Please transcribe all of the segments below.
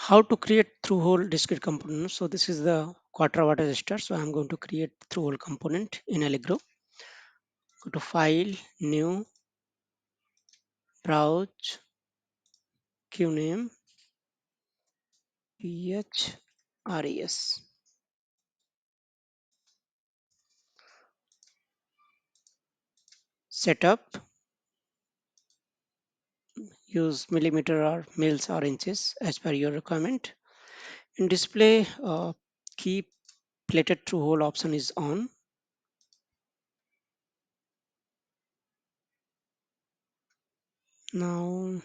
How to create through hole discrete component. So this is the quarter watt resistor. So I'm going to create through hole component in Allegro. Go to file, new, browse, qname, phres. Setup, use millimeter or mils or inches as per your requirement. In display, keep plated through hole option is on. Now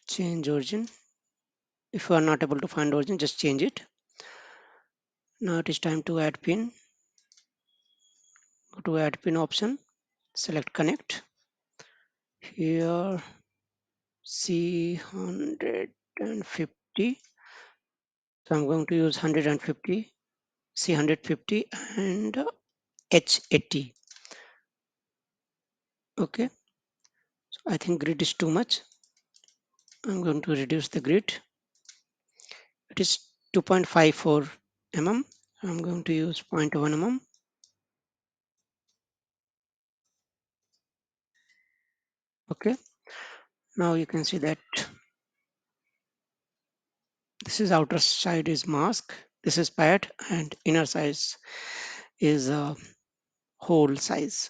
change origin. If you are not able to find origin, just change it. Now it is time to add pin. Go to add pin option, select connect. Here C 150. So I'm going to use 150, C 150 and H 80. Okay, so I think grid is too much. I'm going to reduce the grid. It is 2.54 mm. I'm going to use 0.1 mm. Okay, now you can see that this is outer side is mask, this is pad, and inner size is hole size.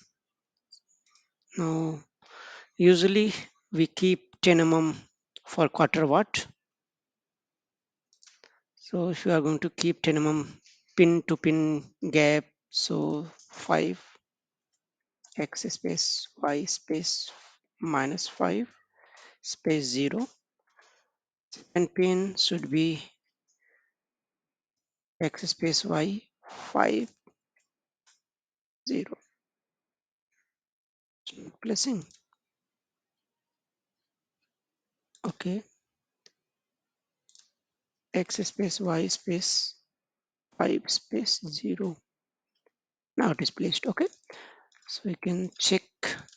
Now usually we keep 10 mm for quarter watt. So if you are going to keep 10 mm pin to pin gap, so 5 x space y space minus 5 space 0, and pin should be x space y 5 0. Placing. Okay, x space y space 5 space 0. Now it is placed. Okay, so we can check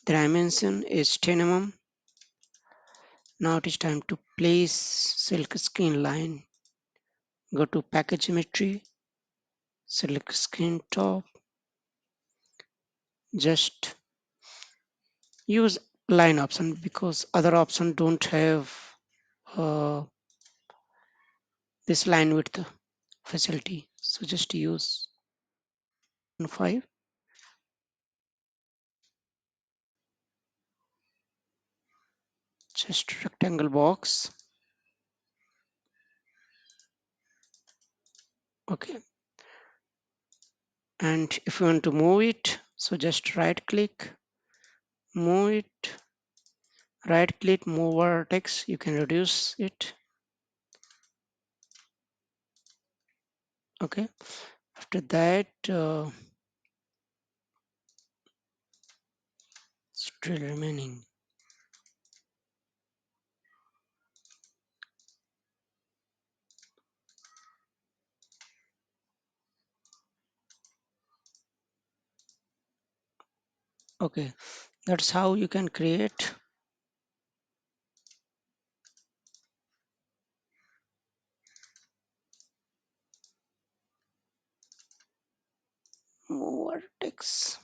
the dimension is 10 mm. Now it is time to place silk screen line. Go to package geometry, select screen top, just use line option because other option don't have uh, this line width facility. So just use 5. Just rectangle box. Okay, and if you want to move it, so just right click, move it, right click, move vertex, you can reduce it. Okay, after that still remaining. Okay, that's how you can create move vertex.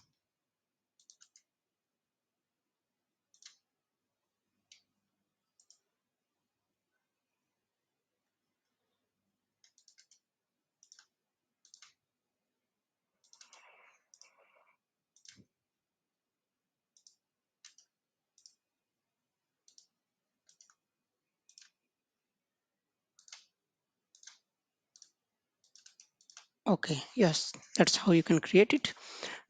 Okay, yes, that's how you can create it.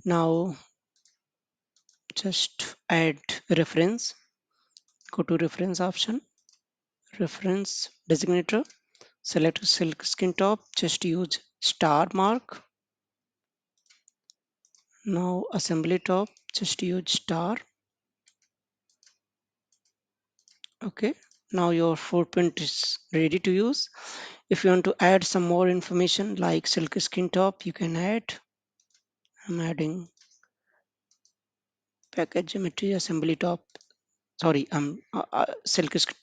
Now just add reference. Go to reference option, reference designator, select silk skin top, just use star mark. Now assembly top, just use star. Okay, now your footprint is ready to use. If you want to add some more information like silk skin top, you can add. I'm adding package geometry assembly top. Sorry, silk